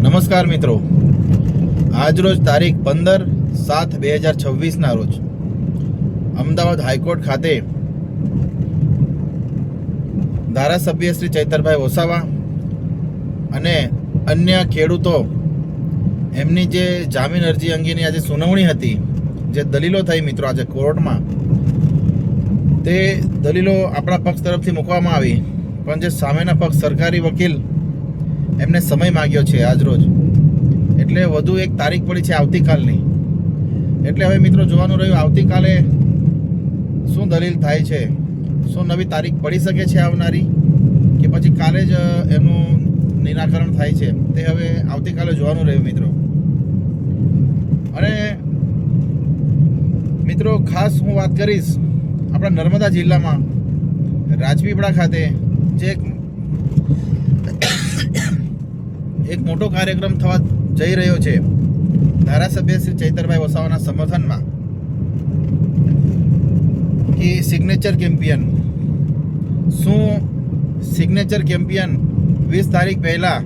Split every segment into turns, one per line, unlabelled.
નમસ્કાર મિત્રો, આજરોજ તારીખ 15/7/2026ના રોજ અમદાવાદ હાઈકોર્ટ ખાતે ધારાસભ્ય શ્રી ચૈતરભાઈ વસાવા અને અન્ય ખેડૂતો એમની જે જામીન અરજી અંગેની આજે સુનાવણી હતી, જે દલીલો થઈ મિત્રો આજે કોર્ટમાં, તે દલીલો આપણા પક્ષ તરફથી મૂકવામાં આવી, પણ જે સામેના પક્ષ સરકારી વકીલ એમને સમય માગ્યો છે આજરોજ, એટલે વધુ એક તારીખ પડી છે આવતીકાલની. એટલે હવે મિત્રો જોવાનું રહ્યું આવતીકાલે શું દલીલ થાય છે, શું નવી તારીખ પડી શકે છે આવનારી, કે પછી કાલે જ એનું નિરાકરણ થાય છે, તે હવે આવતીકાલે જોવાનું રહ્યું મિત્રો. અને મિત્રો ખાસ હું વાત કરીશ આપણા નર્મદા જિલ્લામાં રાજપીપળા ખાતે જે એક મોટો કાર્યક્રમ થવા જઈ રહ્યો છે ધારાસભ્ય શ્રી ચૈતરભાઈ વસાવાના સમર્થનમાં, કે સિગ્નેચર કેમ્પિયન. શું સિગ્નેચર કેમ્પિયન 20 તારીખ પહેલા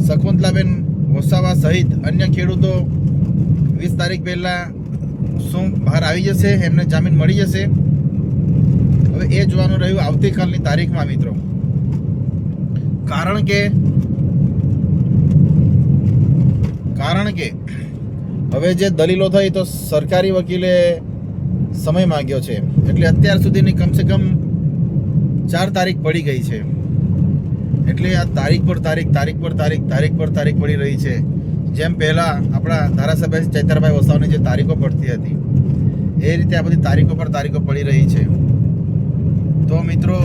શકુંતલાબેન વસાવા સહિત અન્ય ખેડૂતો 20 તારીખ પહેલા શું બહાર આવી જશે, એમને જામીન મળી જશે? હવે એ જોવાનું રહ્યું આવતીકાલની તારીખમાં મિત્રો. કારણ કે હવે જે દલીલો થઈ તો સરકારી વકીલે સમય માંગ્યો છે, એટલે અત્યાર સુધીની કમસે કમ 4 તારીખ પડી ગઈ છે. એટલે આ તારીખ પર તારીખ પડી રહી છે. જેમ પહેલા આપણા ધારાસભ્ય ચૈતરભાઈ વસાવાની જે તારીખો પડતી હતી, એ રીતે આ બધી તારીખો પડી રહી છે. તો મિત્રો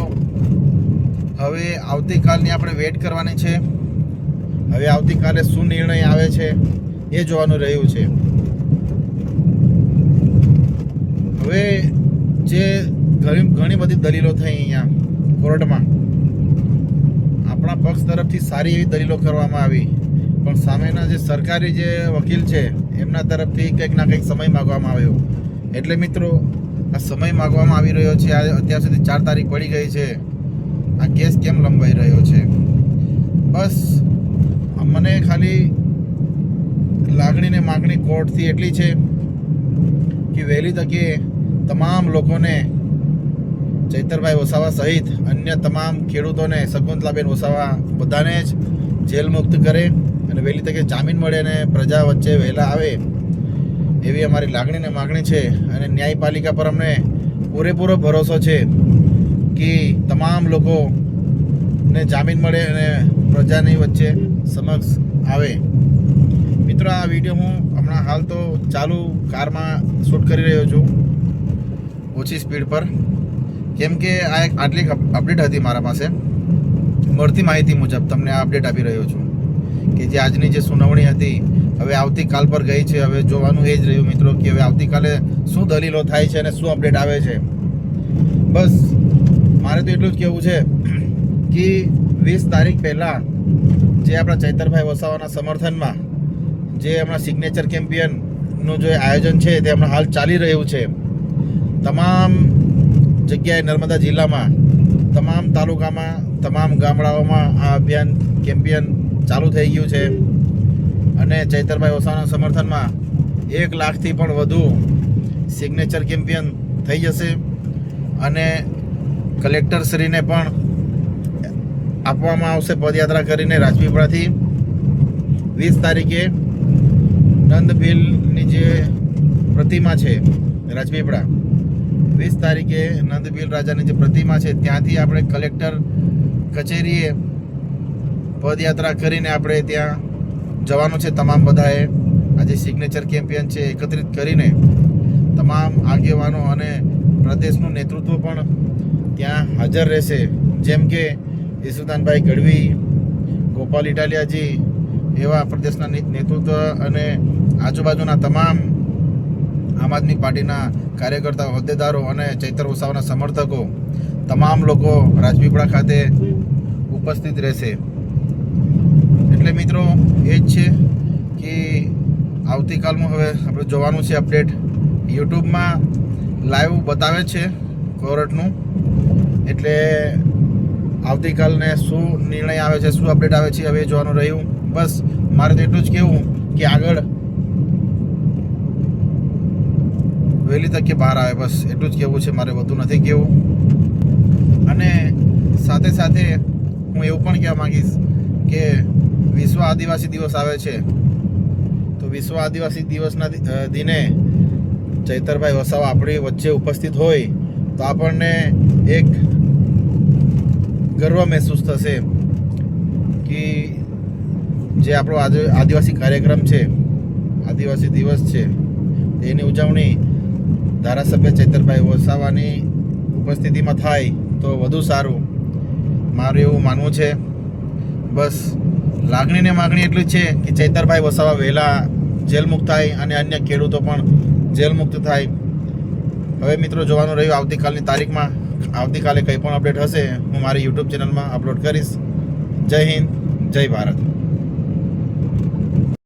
હવે આવતીકાલની આપણે વેટ કરવાની છે. હવે આવતીકાલે શું નિર્ણય આવે છે એ જોવાનું રહ્યું છે. હવે જે ઘણી બધી દલીલો થઈ અહીંયા કોર્ટમાં, આપણા પક્ષ તરફથી સારી એવી દલીલો કરવામાં આવી, પણ સામેના જે સરકારી જે વકીલ છે એમના તરફથી કંઈક ના કંઈક સમય માગવામાં આવ્યો. એટલે મિત્રો આ સમય માગવામાં આવી રહ્યો છે. અત્યાર સુધી 4 તારીખ પડી ગઈ છે. આ કેસ કેમ લંબાઈ રહ્યો છે? બસ મને ખાલી લાગણી ને માગણી કોર્ટથી એટલી છે કે વહેલી તકે તમામ લોકોને, ચૈતરભાઈ વસાવા સહિત અન્ય તમામ ખેડૂતોને, શકુંતલાબેન વસાવા બધાને જ જેલ મુક્ત કરે અને વહેલી તકે જામીન મળે અને પ્રજા વચ્ચે વહેલા આવે, એવી અમારી લાગણી ને માગણી છે. અને ન્યાયપાલિકા પર અમને પૂરેપૂરો ભરોસો છે કે તમામ લોકોને જામીન મળે અને પ્રજાની વચ્ચે સમક્ષ આવે. મિત્રો આ વિડીયો હું હમણાં હાલ તો ચાલુ કારમાં શૂટ કરી રહ્યો છું ઓછી સ્પીડ પર, કેમ કે આ એક આટલી અપડેટ હતી મારા પાસે, મળતી માહિતી મુજબ તમને આ અપડેટ આપી રહ્યો છું કે જે આજની જે સુનાવણી હતી હવે આવતીકાલ પર ગઈ છે. હવે જોવાનું એ જ રહ્યું મિત્રો કે હવે આવતીકાલે શું દલીલો થાય છે અને શું અપડેટ આવે છે. બસ મારે તો એટલું જ કહેવું છે કે 20 તારીખ પહેલાં જે આપણા ચૈતરભાઈ વસાવાના સમર્થનમાં જે હમણાં સિગ્નેચર કેમ્પિયનનું જે આયોજન છે તે હમણાં હાલ ચાલી રહ્યું છે તમામ જગ્યાએ નર્મદા જિલ્લામાં, તમામ તાલુકામાં, તમામ ગામડાઓમાં આ અભિયાન કેમ્પિયન ચાલુ થઈ ગયું છે. અને ચૈતરભાઈ વસાવાના સમર્થનમાં 1 લાખથી પણ વધુ સિગ્નેચર કેમ્પિયન થઈ જશે. અને કલેક્ટરશ્રીને પણ આપવામાં આવશે પદયાત્રા કરીને રાજપીપળાથી 20 તારીખે નંદભીલની જે પ્રતિમા છે રાજપીપળા, 20 તારીખે નંદભીલ રાજાની જે પ્રતિમા છે ત્યાંથી આપણે કલેક્ટર કચેરીએ પદયાત્રા કરીને આપણે ત્યાં જવાનું છે. તમામ બધાએ આજે સિગ્નેચર કેમ્પિયન છે એકત્રિત કરીને તમામ આગેવાનો અને પ્રદેશનું નેતૃત્વ પણ ત્યાં હાજર રહેશે, જેમ કે ઈસુદાનભાઈ ગઢવી, ગોપાલ ઇટાલિયાજી, એવા પ્રદેશના નેતૃત્વ અને આજુબાજુના તમામ આમ આદમી પાર્ટીના કાર્યકર્તાઓ, હોદ્દેદારો અને ચૈતર વસાવાના સમર્થકો તમામ લોકો રાજપીપળા ખાતે ઉપસ્થિત રહેશે. એટલે મિત્રો એ જ છે કે આવતીકાલનું હવે આપણે જોવાનું છે અપડેટ. યુટ્યુબમાં લાઈવ બતાવે છે કોર્ટનું, એટલે આવતીકાલને શું નિર્ણય આવે છે, શું અપડેટ આવે છે, હવે જોવાનું રહ્યું. બસ મારે તો એટલું જ કહેવું કે આગળ વહેલી તકે બહાર આવે, બસ એટલું જ કહેવું છે મારે, વધુ નથી કહેવું. અને સાથે સાથે હું એવું પણ કહેવા માંગીશ કે વિશ્વ આદિવાસી દિવસ આવે છે, તો વિશ્વ આદિવાસી દિવસના દિને ચૈતરભાઈ વસાવા આપણી વચ્ચે ઉપસ્થિત હોય તો આપણને એક ગર્વ મહેસૂસ થશે કે જે આપણો આદિવાસી કાર્યક્રમ છે, આદિવાસી દિવસ છે, તેની ઉજવણી ધારાસભ્ય ચૈતરભાઈ વસાવાની ઉપસ્થિતિમાં થાય તો વધુ સારું, મારું એવું માનવું છે. બસ લાગણી ને માગણી એટલી જ છે કે ચૈતરભાઈ વસાવા વહેલા જેલ મુક્ત થાય અને અન્ય ખેડૂતો પણ જેલ મુક્ત થાય. હવે મિત્રો જોવાનું રહ્યું આવતીકાલની તારીખમાં, આવતીકાલે કંઈ પણ અપડેટ હશે હું મારી યુટ્યુબ ચેનલમાં અપલોડ કરીશ. જય હિન્દ, જય ભારત.